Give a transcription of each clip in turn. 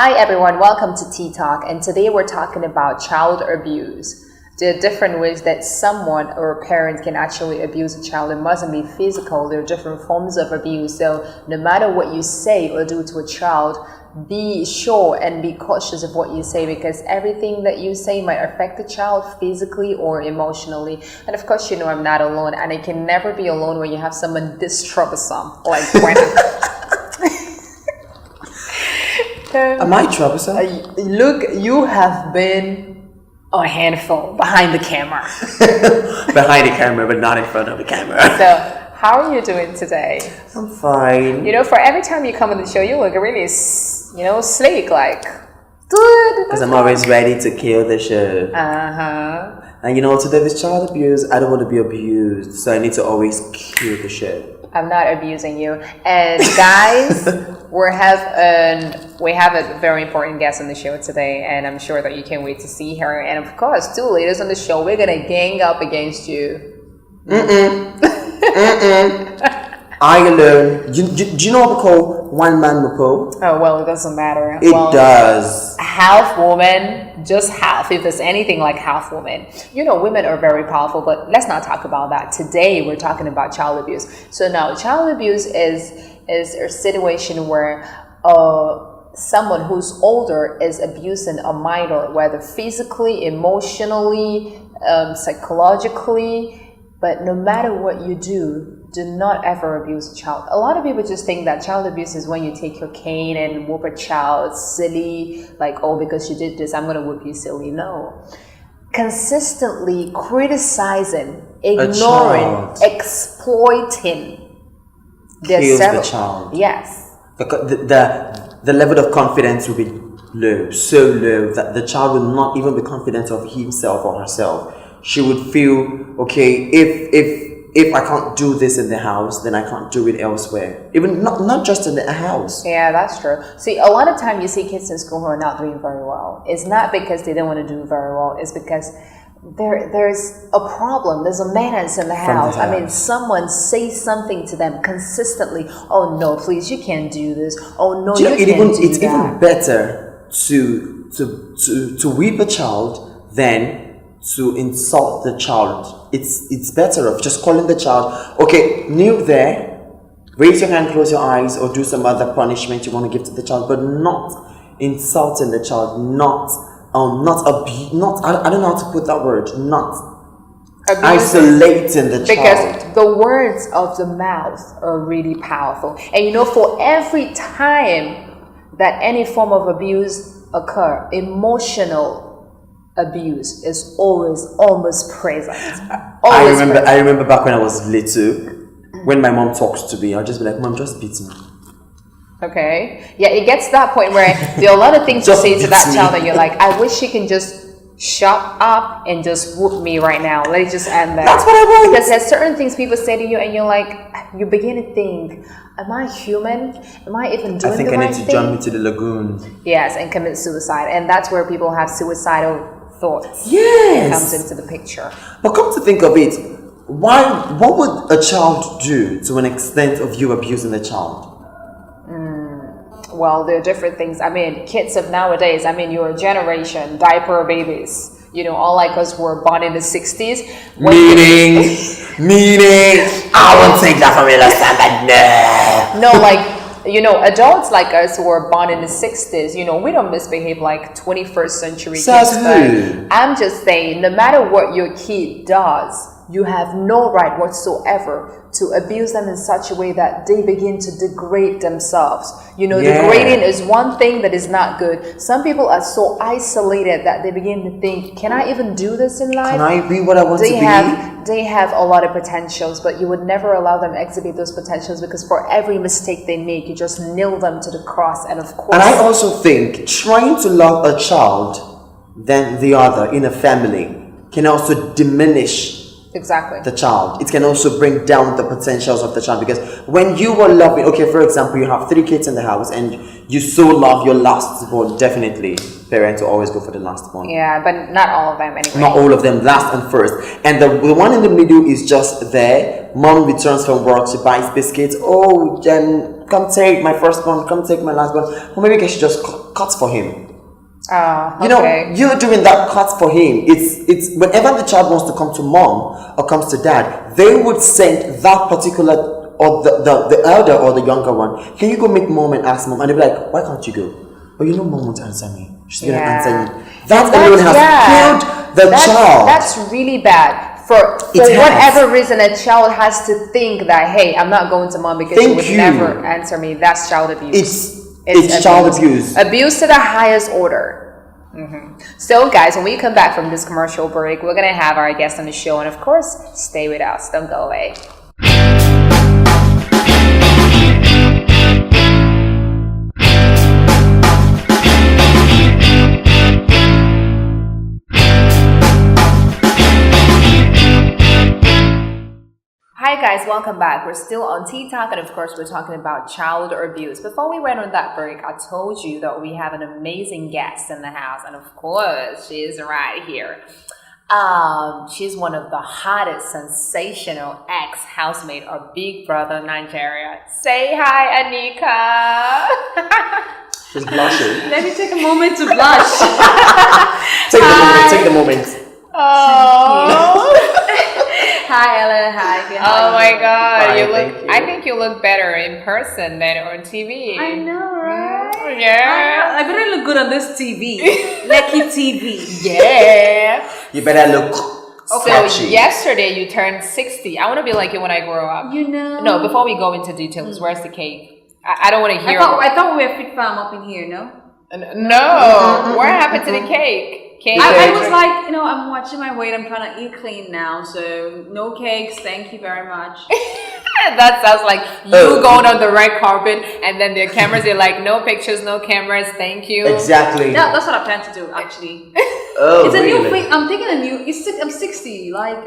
Hi everyone, welcome to Tea Talk, and today we're talking about child abuse. There are different ways that someone or a parent can actually abuse a child. It mustn't be physical. There are different forms of abuse. So no matter what you say or do to a child, be sure and be cautious of what you say, because everything that you say might affect the child physically or emotionally. And of course, you know I'm not alone, and I can never be alone when you have someone this troublesome like Gwen. Am I troublesome? Look, you have been a handful behind the camera. Behind the camera, but not in front of the camera. So, how are you doing today? I'm fine. You know, for every time you come on the show, you look really, sleek, like, good. Because I'm always ready to kill the show. Uh-huh. And you know, today with child abuse, I don't want to be abused, so I need to always kill the show. I'm not abusing you. And guys, we have a very important guest on the show today, and I'm sure that you can't wait to see her. And of course, two ladies on the show, we're gonna gang up against you. I alone. Do you know what we call one man mapo? Oh well, it doesn't matter. It does. Half woman, just half. If there's anything like half woman, you know, women are very powerful. But let's not talk about that today. We're talking about child abuse. So now, child abuse is a situation where someone who's older is abusing a minor, whether physically, emotionally, psychologically. But no matter what you do not ever abuse a child. A lot of people just think that child abuse is when you take your cane and whoop a child silly, like, oh, because you did this, I'm going to whoop you silly. No. Consistently criticizing, ignoring, exploiting. Kills the child. Yes. The level of confidence will be low, so low that the child will not even be confident of himself or herself. She would feel, okay, if I can't do this in the house, then I can't do it elsewhere. Even not just in the house. Yeah, that's true. See, a lot of time you see kids in school who are not doing very well. It's not because they don't want to do very well. It's because there's a problem. There's a menace in the house. I mean, someone says something to them consistently. Oh no, please, you can't do this. Oh no, you can't do that. It's even better to whip a child than to insult the child. It's better of just calling the child, okay, kneel there, raise your hand, close your eyes, or do some other punishment you want to give to the child, but not insulting the child, I don't know how to put that word, not isolating the child. Because the words of the mouth are really powerful. And you know, for every time that any form of abuse occur, emotional abuse is almost present. I remember back when I was little, when my mom talks to me, I'll just be like, Mom, just beat me. Okay. Yeah, it gets to that point where there are a lot of things to say to that child that you're like, I wish she can just shut up and just whoop me right now. Let's just end that. That's what I want. Because there's certain things people say to you and you're like, you begin to think, am I human? Am I even doing the right thing? I think I need to jump into the lagoon. Yes, and commit suicide. And that's where people have suicidal thoughts. Yes. Comes into the picture. But come to think of it, what would a child do to an extent of you abusing the child? Well, there are different things. I mean, kids of nowadays, your generation, diaper babies, all like us were born in the 60s. Meaning, I won't take that from you, no. No, like, adults like us who were born in the 60s, we don't misbehave like 21st century kids. But I'm just saying, no matter what your kid does, you have no right whatsoever to abuse them in such a way that they begin to degrade themselves. Degrading is one thing that is not good. Some people are so isolated that they begin to think, can I even do this in life? Can I be what I want to be? They have a lot of potentials, but you would never allow them to exhibit those potentials, because for every mistake they make, you just nail them to the cross. And of course... And I also think trying to love a child than the other in a family can also diminish the child. It can also bring down the potentials of the child, because when you were loving, okay, for example, you have 3 kids in the house and you so love your last born, definitely parents will always go for the last born. Yeah, but not all of them anyway. Not all of them, last and first. And the one in the middle is just there. Mom returns from work, she buys biscuits. Oh, then come take my firstborn, come take my lastborn. Or maybe I should just cut for him. You know, you're doing that cut for him. It's whenever the child wants to come to mom or comes to dad, they would send that particular or the elder or the younger one. Can you go meet mom and ask mom? And they'll be like, why can't you go? But you know, mom won't answer me. She's gonna answer me. That alone has killed the child. That's really bad. For whatever reason, a child has to think that, hey, I'm not going to mom because she would never answer me. That's child abuse. It's child abuse. Abuse to the highest order. So, guys, when we come back from this commercial break, we're going to have our guest on the show. And, of course, stay with us. Don't go away. Hi guys, welcome back. We're still on Tea Talk, and of course we're talking about child abuse. Before we went on that break, I told you that we have an amazing guest in the house, and of course she is right here. She's one of the hottest, sensational ex-housemate of Big Brother Nigeria. Say hi, Ahneeka. She's blushing. Let me take a moment to blush. Take the moment. Oh. Hi Ella, hi. Oh my God, Bye, you look. I think you look better in person than on TV. I know, right? Yeah. I better look good on this TV. Lucky TV. Yeah. You better look. So yesterday you turned 60. I want to be like you when I grow up. You know. No, before we go into details, where's the cake? I don't want to hear. I thought we were fit farm up in here, no? No. What happened to the cake? I was like, you know, I'm watching my weight. I'm trying to eat clean now, so no cakes. Thank you very much. That sounds like you going on the red carpet, and then the cameras are like, no pictures, no cameras. Thank you. Exactly. That's what I'm trying to do, actually. Oh, it's a really? new thing. I'm thinking a new. I'm 60. Like,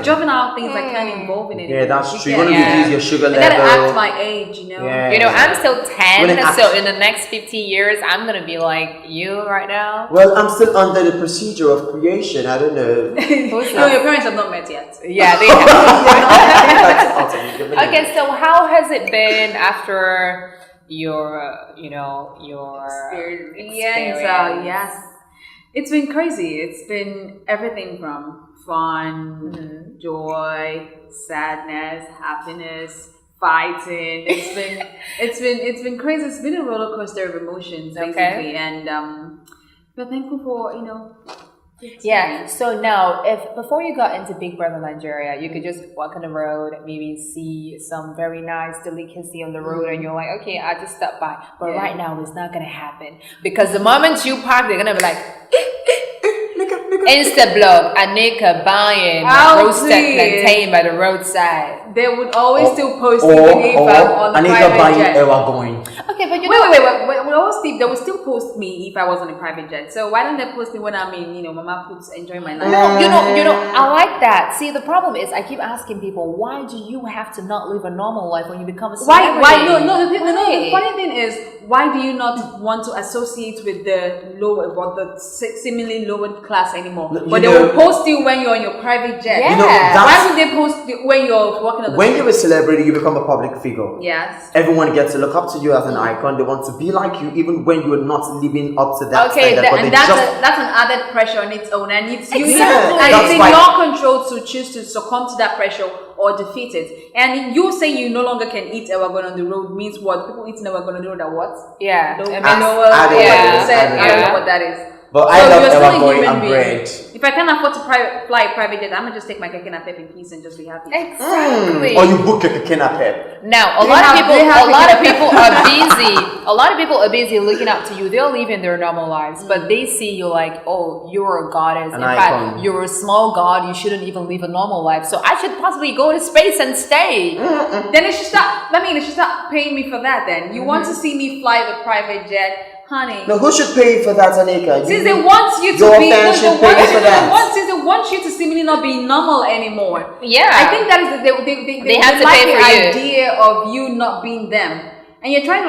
juvenile things I can't involve in it. Yeah, that's true. You want to reduce your sugar level. I gotta act my age, you know. Yeah. You know, I'm still 10, so in the next 50 years, I'm gonna be like you right now. Well, I'm still under the procedure of creation. I don't know. No, your parents have not met yet. Yeah, they have. Okay, so how has it been after your experience? Yes. It's been crazy. It's been everything from fun, joy, sadness, happiness, fighting. It's been crazy. It's been a roller coaster of emotions, basically, and we're thankful for Yeah. So now, if before you got into Big Brother Nigeria, you could just walk on the road, maybe see some very nice delicacy on the road, and you're like, okay, I just stopped by. But right now, it's not gonna happen because the moment you park, they're gonna be like, Insta blog, Ahneeka buying roasted plantain by the roadside. They would always still post even if I'm on the private jet. Going. Okay, but they would still post me if I was on a private jet. So why don't they post me when I'm in, Mama Puts enjoying my life? No, you know, I like that. See, the problem is I keep asking people, why do you have to not live a normal life when you become a celebrity? Why? No. The funny thing is, why do you not want to associate with the lower, or the seemingly lower class anymore? But they will post you when you're on your private jet. Yeah. Why would they post you when you're walking on the When you're a celebrity, you become a public figure. Yes. Everyone gets to look up to you as an icon. They want to be like you, even when you're not living up to that standard. That's an added pressure on its own, and it's you. Exactly. And it's in your control to choose to succumb to that pressure or defeat it. And you saying you no longer can eat ewagon on the road means what? People eating ewagon on the road are what? Yeah. I don't know what that is. But I love ewagon and bread. If I can't afford to fly a private jet, I'm gonna just take my keke na pep in peace and just be happy. Exactly. Or you book a keke na pep. Now, a lot of people are busy. A lot of people are busy looking up to you. They're living their normal lives, but they see you like, oh, you're a goddess. In fact, you're a small god. You shouldn't even live a normal life. So I should possibly go to space and stay. Then they should stop. They should stop paying me for that. Then you want to see me fly the private jet. Honey. No, who should pay for that, Ahneeka? Since they want you to be, since they want you to seemingly not be normal anymore. Yeah. I think that is they have to pay for the idea of you not being them. And you're trying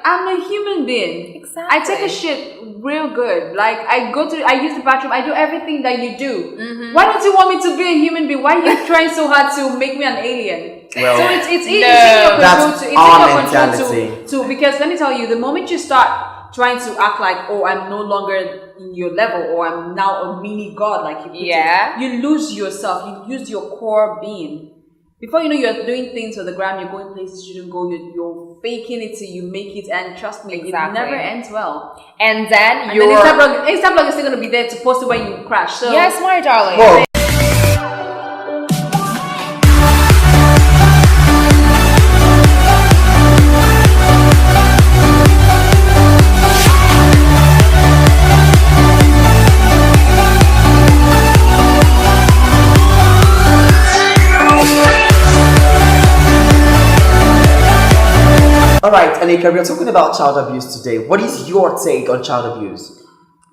I'm a human being. Exactly. I take a shit real good. I use the bathroom. I do everything that you do. Why don't you want me to be a human being? Why are you trying so hard to make me an alien? Well, so it's in that's our mentality. to because let me tell you, the moment you start trying to act like, oh, I'm no longer in your level, or I'm now a mini god, like you put it, you lose yourself, you lose your core being. Before you know, you're doing things for the gram, you're going places you shouldn't go, you're faking it till you make it, and trust me, it never ends well. And then Instagram is still going to be there to post it when you crash. So yes, my darling. Whoa. Alright, Ahneeka, we're talking about child abuse today. What is your take on child abuse?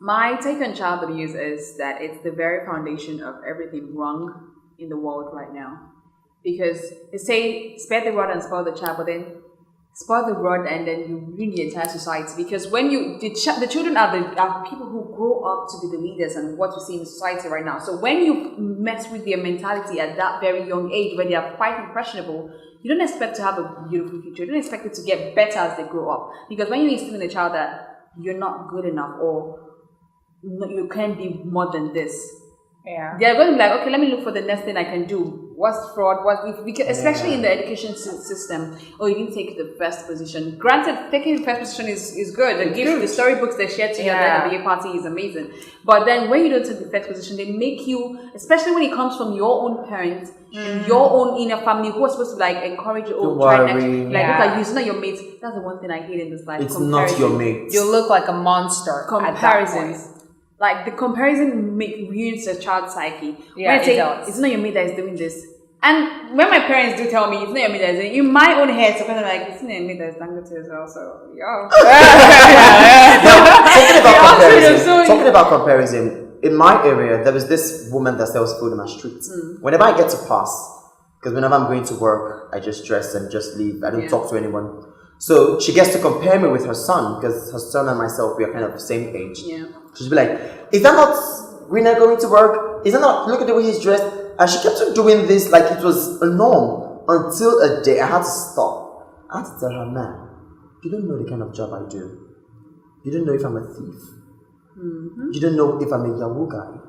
My take on child abuse is that it's the very foundation of everything wrong in the world right now. Because they say, spare the rod and spoil the child, but then spoil the rod and then you ruin the entire society. Because when the children are the people who grow up to be the leaders and what we see in society right now. So when you mess with their mentality at that very young age, when they are quite impressionable, you don't expect to have a beautiful future. You don't expect it to get better as they grow up. Because when you instill in a child that you're not good enough or you can't be more than this, they're going to be like, okay, let me look for the next thing I can do. What's fraud? Especially in the education system. Oh, you didn't take the first position. Granted, taking the first position is good. The storybooks they share to you at the BA party is amazing. But then when you don't take the first position, they make you, especially when it comes from your own parents, and your own inner family who are supposed to like encourage you, try next, look like you, it's not your mates. That's the one thing I hate in this life. It's not your mates. You look like a monster. Comparisons. Like the comparison ruins a child's psyche. Yeah, when I say, it's not your mate that is doing this. And when my parents do tell me it's not your mate that is doing it, in my own head, so kind of like, it's not your mate that is Dangote as well, so Talking about comparison, in my area, there was this woman that sells food in my street. Whenever I get to pass, because whenever I'm going to work, I just dress and just leave. I don't talk to anyone. So she gets to compare me with her son, because her son and myself, we are kind of the same age. She'll be like, is that not Rina going to work? Is that not, look at the way he's dressed? And she kept on doing this like it was a norm until a day I had to stop. I had to tell her, man, you don't know the kind of job I do. You don't know if I'm a thief. You don't know if I'm a Yahoo guy.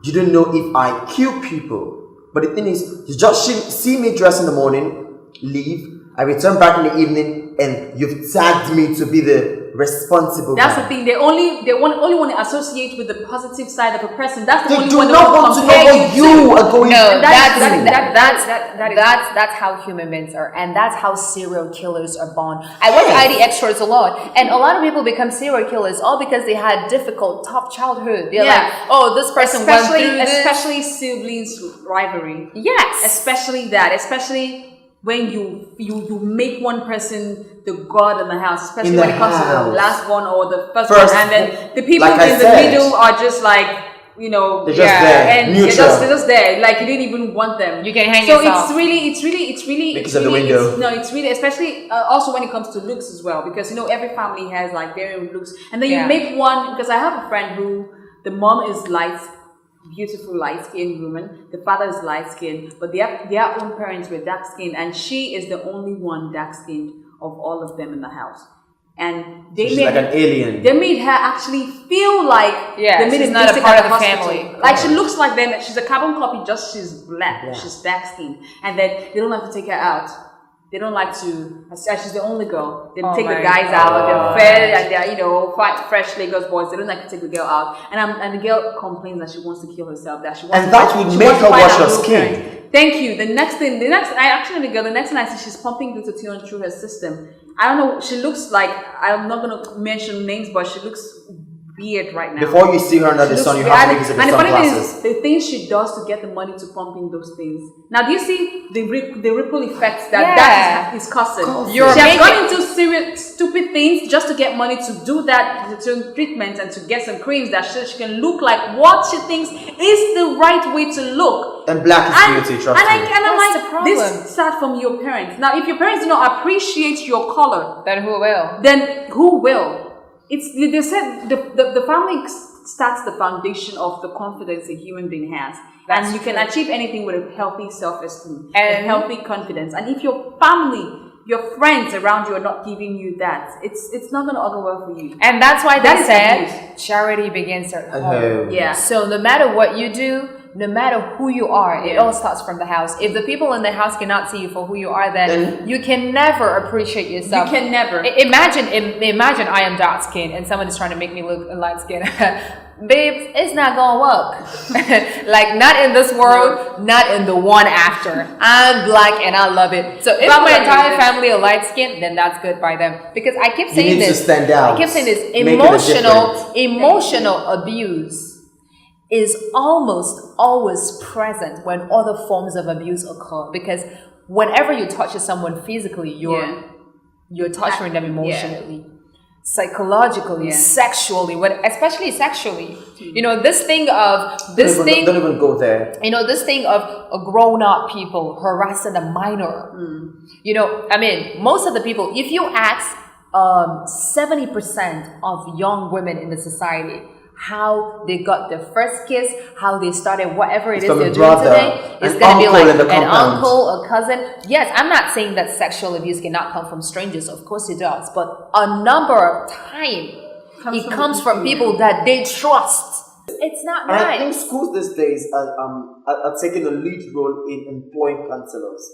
You don't know if I kill people. But the thing is, you just see me dress in the morning, leave, I return back in the evening, and you've tagged me to be the responsible That's guy. the thing. They only want to associate with the positive side of a person. That's the They only do one not want to know what you are going No, through. that's how human beings are, and that's how serial killers are born. I watch ID Extras a lot, and a lot of people become serial killers all because they had difficult, tough childhood. They're like, oh, this person went through this. Especially siblings rivalry. Yes, Especially that. Especially when you make one person the god in the house, especially when it comes to the last one or the first one, and then the people in the middle are just like, they're just there, and they're just there, like you didn't even want them. You can hang so yourself. it's really because of the window. It's really, especially also when it comes to looks as well, because every family has like their own looks, and then you make one. Because I have a friend who the mom is beautiful light-skinned woman. The father is light-skinned, but their own parents were dark-skinned, and she is the only one dark-skinned of all of them in the house. And she's like an alien. They made her actually feel like she's not a part of the family. Like she looks like them. She's a carbon copy. Just she's black. She's dark-skinned, and then they don't like to take her out. They don't like to. She's the only girl. They take the guys out. They're fair and they're quite fresh Lagos boys. They don't like to take the girl out. And the girl complains that she wants to kill herself. That she wants. And that would make her wash her skin. Thank you. The next thing I see she's pumping glutathione through her system. I don't know. She looks like, I'm not gonna mention names, but she looks weird right now. Before you see her under the sun, you have to make it the sunglasses. The things she does to get the money to pumping those things. Now, do you see the ripple effects that is causing? She has gone into serious stupid things just to get money to do that treatment and to get some creams that she can look like what she thinks is the right way to look. And black is beauty, trust me. And I'm like, this starts from your parents. Now, if your parents do not appreciate your color, then who will? Then who will? They said the family starts the foundation of the confidence a human being has. That's and you true. can achieve anything with a healthy self-esteem And a healthy confidence. And if your family, your friends around you are not giving you that, it's not going to augur well for you. And that's why That they is said abuse. charity begins at home. Yeah. So no matter what you do, no matter who you are, it Yeah. all starts from the house. If the people in the house cannot see you for who you are, then you can never appreciate yourself. You can never. Imagine I am dark skinned and someone is trying to make me look light skinned. Babes, it's not gonna work. Like, not in this world, not in the one after. I'm black and I love it. So if my entire family are light skinned, then that's good by them. Because I keep saying need to this. stand out. I keep saying this. Make it a difference. Emotional abuse is almost always present when other forms of abuse occur. Because whenever you touch someone physically, you're torturing them emotionally. Psychologically, sexually, especially sexually. You know, this thing of Don't even go there. You know, this thing of a grown-up people harassing a minor. You know, I mean, most of the people, if you ask 70% of young women in the society how they got their first kiss, how they started whatever it is they're doing today, it's going to be like an uncle, a cousin. Yes, I'm not saying that sexual abuse cannot come from strangers. Of course it does. But a number of times, it comes from people that they trust. It's not And right. I think schools these days are taking a lead role in employing counselors.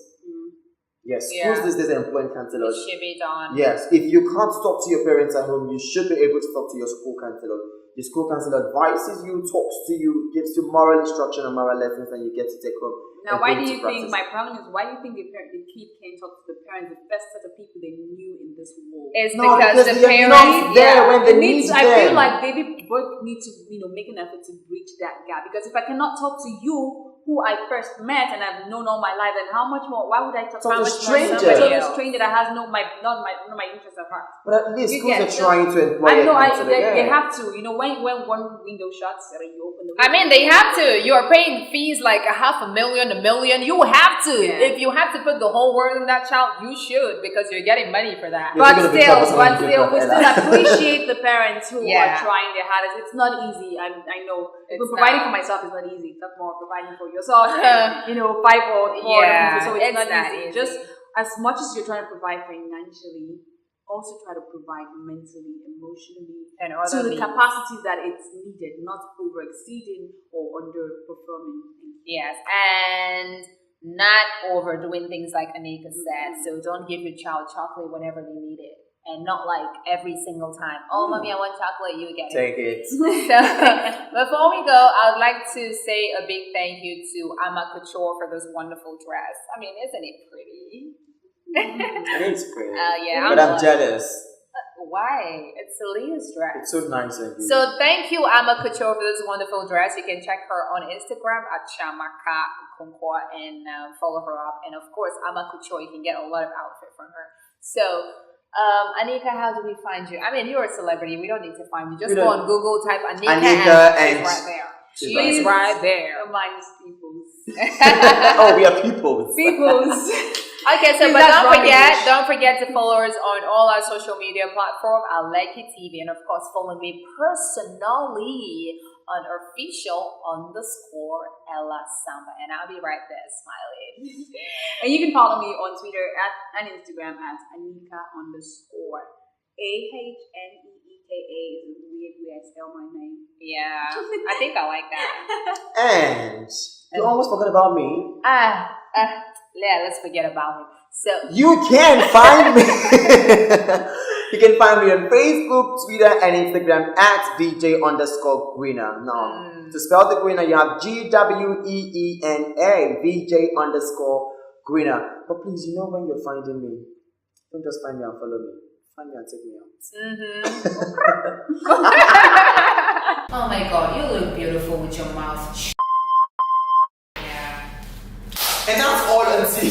Yes, schools these days are employing counselors. It should be done. Yes, if you can't talk to your parents at home, you should be able to talk to your school counselor. The school counselor advises you, talks to you, gives you moral instruction and moral lessons, and you get to take home. Now, why do you think, my problem is, why do you think the kid can't talk to the parents, the best set of people they knew in this world? It's because the they're parents not there when they need I feel them. like they both need to, make an effort to bridge that gap. Because if I cannot talk to you, who I first met and I've known all my life, then how much more? Why would I talk to a stranger that has not my interest at heart? But at least schools are trying to employ. I know. They have to. You know, when one window shuts, you open the window. I mean, they have to. You are paying fees like $500,000, $1 million. You have to. Yeah. If you have to put the whole world in that child, you should, because you're getting money for that. But still, we still appreciate the parents who are trying their hardest. It's not easy. I know. Providing for myself is not easy. That's more providing for yourself. 5 or 4. So it's not easy. Just as much as you're trying to provide financially, also try to provide mentally, emotionally, and to the capacity that it's needed, not over exceeding or underperforming. Yes, and not overdoing things like Ahneeka said. So don't give your child chocolate whenever they need it. And not like every single time. Oh, mommy, I want chocolate. You get it. Take it. So before we go, I would like to say a big thank you to Ahneeka for this wonderful dress. I mean, isn't it pretty? It is pretty. Yeah, but I'm jealous. Why? It's Selena's dress. It's so nice of you. So thank you, Ahneeka, for this wonderful dress. You can check her on Instagram at Chamaka Kunkwa and follow her up. And of course, Ahneeka, you can get a lot of outfit from her. So Ahneeka, how do we find you? I mean, you're a celebrity. We don't need to find you. Just go on Google, type Ahneeka and she's right there. She's right there. Your mind is people's. Oh, we are peoples. Peoples. Okay, so but don't forget to follow us on all our social media platforms. I like it TV, and of course, follow me personally on official_LaSamba, and I'll be right there smiling. And you can follow me on Twitter and Instagram at Ahneeka_. AHNEEKA is a weird way I spell my name. Yeah, I think I like that. And you almost forgot about me. Yeah, let's forget about him. So you can find me. You can find me on Facebook, Twitter, and Instagram at VJ_Gwina. Now, to spell the Gwina, you have GWEENA, VJ_Gwina. But please, you know when you're finding me, don't just find me and follow me. Find me and take me out. Oh my God, you look beautiful with your mouth. And that's all until